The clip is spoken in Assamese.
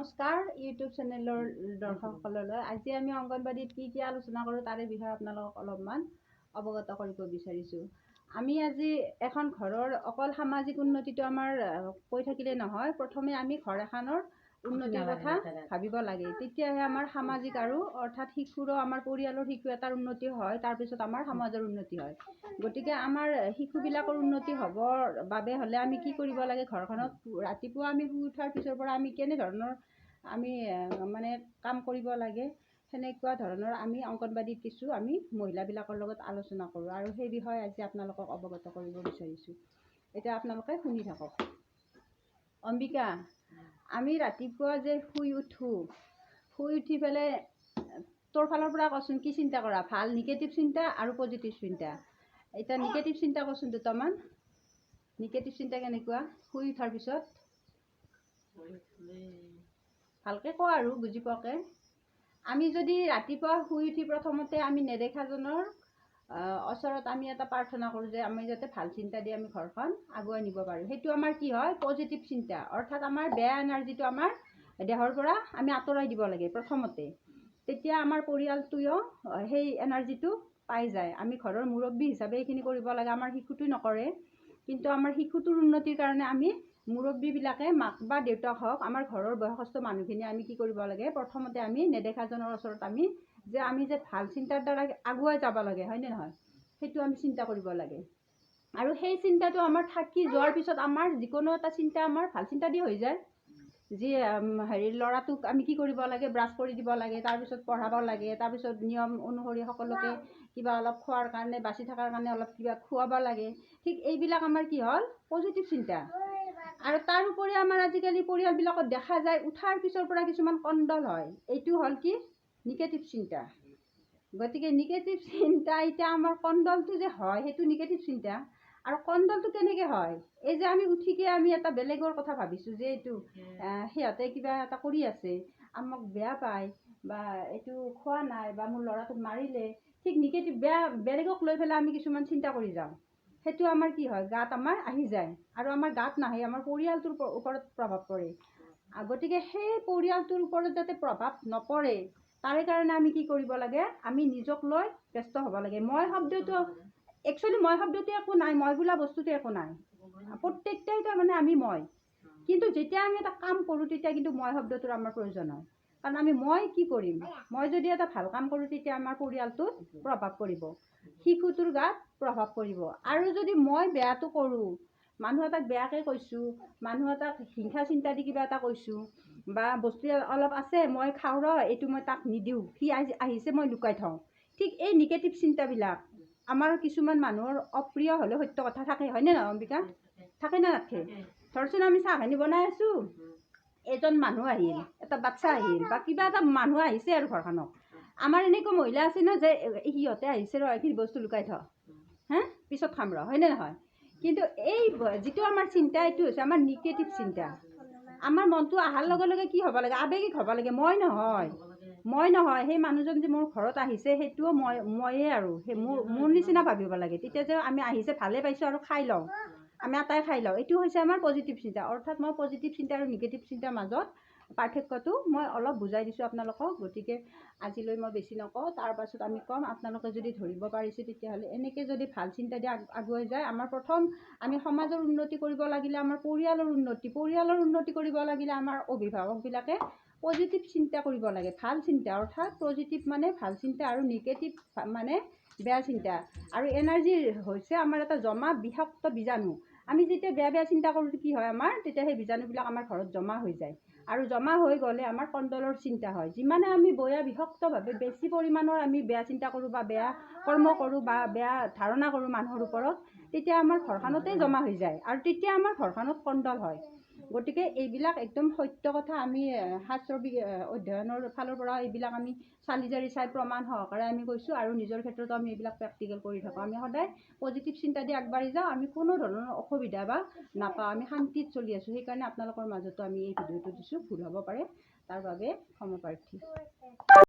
নমস্কাৰ ইউটিউব চেনেলৰ দৰ্শকসকললৈ। আজি আমি অংগনবাড়ীত কি আলোচনা কৰোঁ তাৰে বিষয়ে আপোনালোকক অলপমান অৱগত কৰিব বিচাৰিছোঁ। আমি আজি এখন ঘৰৰ অকল সামাজিক উন্নতিটো আমাৰ কৈ থাকিলে নহয়, প্ৰথমে আমি ঘৰ এখনৰ উন্নতিৰ কথা ভাবিব লাগে। তেতিয়াহে আমাৰ সামাজিক আৰু অৰ্থাৎ শিশুৰো আমাৰ পৰিয়ালৰ শিশু এটাৰ উন্নতি হয়, তাৰপিছত আমাৰ সমাজৰ উন্নতি হয়। গতিকে আমাৰ শিশুবিলাকৰ উন্নতি হ'বৰ বাবে হ'লে আমি কি কৰিব লাগে, ঘৰখনত ৰাতিপুৱা আমি শুই উঠাৰ পিছৰ পৰা আমি কেনেধৰণৰ আমি মানে কাম কৰিব লাগে, সেনেকুৱা ধৰণৰ আমি অংগনবাড়ীত কিছু আমি মহিলাবিলাকৰ লগত আলোচনা কৰোঁ আৰু সেই বিষয়ে আজি আপোনালোকক অৱগত কৰিব বিচাৰিছোঁ। এতিয়া আপোনালোকে শুনি থাকক। অম্বিকা, আমি ৰাতিপুৱা যে শুই উঠি পেলাই তোৰ ফালৰ পৰা কচোন কি চিন্তা কৰা, ভাল নিগেটিভ চিন্তা আৰু পজিটিভ চিন্তা। এতিয়া নিগেটিভ চিন্তা কচোন দুটামান। নিগেটিভ চিন্তা কেনেকুৱা? শুই উঠাৰ পিছত ভালকৈ কোৱা আৰু বুজি পোৱাকৈ। আমি যদি ৰাতিপুৱা শুই উঠি প্ৰথমতে আমি নেদেখাজনৰ ওচৰত আমি এটা প্ৰাৰ্থনা কৰোঁ যে আমি যাতে ভাল চিন্তা দি আমি ঘৰখন আগুৱাই নিব পাৰোঁ। সেইটো আমাৰ কি হয়? পজিটিভ চিন্তা। অৰ্থাৎ আমাৰ বেয়া এনাৰ্জিটো আমাৰ দেহৰ পৰা আমি আঁতৰাই দিব লাগে প্ৰথমতে। তেতিয়া আমাৰ পৰিয়ালটোৱেও সেই এনাৰ্জিটো পাই যায়। আমি ঘৰৰ মুৰব্বী হিচাপে এইখিনি কৰিব লাগে। আমাৰ শিশুটোৱে নকৰে, কিন্তু আমাৰ শিশুটোৰ উন্নতিৰ কাৰণে আমি মুৰব্বীবিলাকে, মাক বা দেউতাক হওক, আমাৰ ঘৰৰ বয়সস্থ মানুহখিনিয়ে আমি কি কৰিব লাগে, প্ৰথমতে আমি নেদেখাজনৰ ওচৰত আমি যে ভাল চিন্তাৰ দ্বাৰা আগুৱাই যাব লাগে, হয়নে নহয়? সেইটো আমি চিন্তা কৰিব লাগে। আৰু সেই চিন্তাটো আমাৰ থাকি যোৱাৰ পিছত আমাৰ যিকোনো এটা চিন্তা আমাৰ ভাল চিন্তা দি হৈ যায়। যি ল'ৰাটোক আমি কি কৰিব লাগে, ব্ৰাছ কৰি দিব লাগে, তাৰপিছত পঢ়াব লাগে, তাৰপিছত নিয়ম অনুসৰি সকলোকে কিবা অলপ খোৱাৰ কাৰণে, বাচি থকাৰ কাৰণে অলপ কিবা খুৱাব লাগে। ঠিক এইবিলাক আমাৰ কি হ'ল? পজিটিভ চিন্তা। আৰু তাৰ উপৰি আমাৰ আজিকালি পৰিয়ালবিলাকত দেখা যায় উঠাৰ পিছৰ পৰা কিছুমান কণ্ডল হয়। এইটো হ'ল কি? নিগেটিভ চিন্তা। গতিকে নিগেটিভ চিন্তা, এতিয়া আমাৰ কণ্ডলটো যে হয় সেইটো নিগেটিভ চিন্তা। আৰু কণ্ডলটো কেনেকৈ হয়? এই যে আমি উঠিকে আমি এটা বেলেগৰ কথা ভাবিছোঁ যে এইটো সিহঁতে কিবা এটা কৰি আছে, আমাক বেয়া পায়, বা এইটো খোৱা নাই, বা মোৰ ল'ৰাটোক মাৰিলে, ঠিক নিগেটিভ বেলেগক লৈ পেলাই আমি কিছুমান চিন্তা কৰি যাওঁ। সেইটো আমাৰ কি হয়? গাত আমাৰ আহি যায়। আৰু আমাৰ গাত নাহে, আমাৰ পৰিয়ালটোৰ ওপৰত প্ৰভাৱ পৰে। গতিকে সেই পৰিয়ালটোৰ ওপৰত যাতে প্ৰভাৱ নপৰে, তাৰে কাৰণে আমি কি কৰিব লাগে? আমি নিজক লৈ ব্যস্ত হ'ব লাগে। মই শব্দটো একো নাই, মই বোলা বস্তুটো একো নাই। প্ৰত্যেকটাই তাৰমানে আমি মই। কিন্তু যেতিয়া আমি এটা কাম কৰোঁ তেতিয়া কিন্তু মই শব্দটোৰ আমাৰ প্ৰয়োজন হয়। কাৰণ আমি মই কি কৰিম? মই যদি এটা ভাল কাম কৰোঁ তেতিয়া আমাৰ পৰিয়ালটোত প্ৰভাৱ পৰিব, শিশুটোৰ গাত প্ৰভাৱ পৰিব। আৰু যদি মই বেয়াটো কৰোঁ, মানুহ এটাক বেয়াকৈ কৈছোঁ, মানুহ এটাক হিংসা চিন্তা দি কিবা এটা কৈছোঁ, বা বস্তু অলপ আছে মই খাওঁ এইটো মই তাক নিদিওঁ, সি আহিছে মই লুকাই থওঁ। ঠিক এই নিগেটিভ চিন্তাবিলাক আমাৰ কিছুমান মানুহৰ অপ্ৰিয় হ'লেও সত্য কথা থাকে, হয়নে নহয় অম্বিকা? থাকে না নাথাকে? ধৰচোন আমি চাহখিনি বনাই আছোঁ, এজন মানুহ আহিল, এটা বাচ্ছা আহিল, বা কিবা এটা মানুহ আহিছে আৰু ঘৰখনত। আমাৰ এনেকুৱা মহিলা আছে ন যে সিহঁতে আহিছে এইখিনি বস্তু লুকাই থ, পিছত খাম হয়নে নহয়? কিন্তু এই যিটো আমাৰ চিন্তা, এইটো হৈছে আমাৰ নিগেটিভ চিন্তা। আমাৰ মনটো অহাৰ লগে লগে কি হ'ব লাগে? আৱেগিক হ'ব লাগে। মই নহয়, সেই মানুহজন যে মোৰ ঘৰত আহিছে সেইটোও ময়ে, আৰু সেই মোৰ নিচিনা ভাবিব লাগে। তেতিয়া যে আমি আহিছে ভালে পাইছোঁ আৰু খাই লওঁ, আমি আটাই খাই লওঁ, এইটো হৈছে আমাৰ পজিটিভ চিন্তা। অৰ্থাৎ মই পজিটিভ চিন্তা আৰু নিগেটিভ চিন্তাৰ মাজত পাৰ্থক্যটো মই অলপ বুজাই দিছোঁ আপোনালোকক। গতিকে আজিলৈ মই বেছি নকওঁ, তাৰ পাছত আমি ক'ম। আপোনালোকে যদি ধৰিব পাৰিছে তেতিয়াহ'লে এনেকৈ যদি ভাল চিন্তা দি আগুৱাই যায়, আমাৰ প্ৰথম আমি সমাজৰ উন্নতি কৰিব লাগিলে আমাৰ পৰিয়ালৰ উন্নতি কৰিব লাগিলে আমাৰ অভিভাৱকবিলাকে পজিটিভ চিন্তা কৰিব লাগে। ভাল চিন্তা, অৰ্থাৎ পজিটিভ মানে ভাল চিন্তা আৰু নিগেটিভ মানে বেয়া চিন্তা। আৰু এনাৰ্জি হৈছে আমাৰ এটা জমা বিষাক্ত বীজাণু। আমি যেতিয়া বেয়া চিন্তা কৰোঁ কি হয় আমাৰ, তেতিয়া সেই বীজাণুবিলাক আমাৰ ঘৰত জমা হৈ যায়। আৰু জমা হৈ গ'লে আমাৰ কণ্ডলৰ চিন্তা হয়। যিমানে আমি বিষাক্তভাৱে বেছি পৰিমাণৰ আমি বেয়া চিন্তা কৰোঁ, বা বেয়া কৰ্ম কৰোঁ, বা বেয়া ধাৰণা কৰোঁ মানুহৰ ওপৰত, তেতিয়া আমাৰ ঘৰখনতেই জমা হৈ যায়, আৰু তেতিয়া আমাৰ ঘৰখনত কণ্ডল হয়। গতিকে এইবিলাক একদম সত্য কথা। আমি শাস্ত্ৰ অধ্যয়নৰ ফালৰ পৰা এইবিলাক আমি চালি জাৰি চাই প্ৰমাণ সহকাৰে আমি কৈছোঁ, আৰু নিজৰ ক্ষেত্ৰতো আমি এইবিলাক প্ৰেক্টিকেল কৰি থাকোঁ। আমি সদায় পজিটিভ চিন্তা দি আগবাঢ়ি যাওঁ, আমি কোনো ধৰণৰ অসুবিধা বা নাপাওঁ, আমি শান্তিত চলি আছোঁ। সেইকাৰণে আপোনালোকৰ মাজতো আমি এই ভিডিঅ'টো দিছোঁ। ভুল হ'ব পাৰে, তাৰ বাবে ক্ষমাপ্ৰাৰ্থী।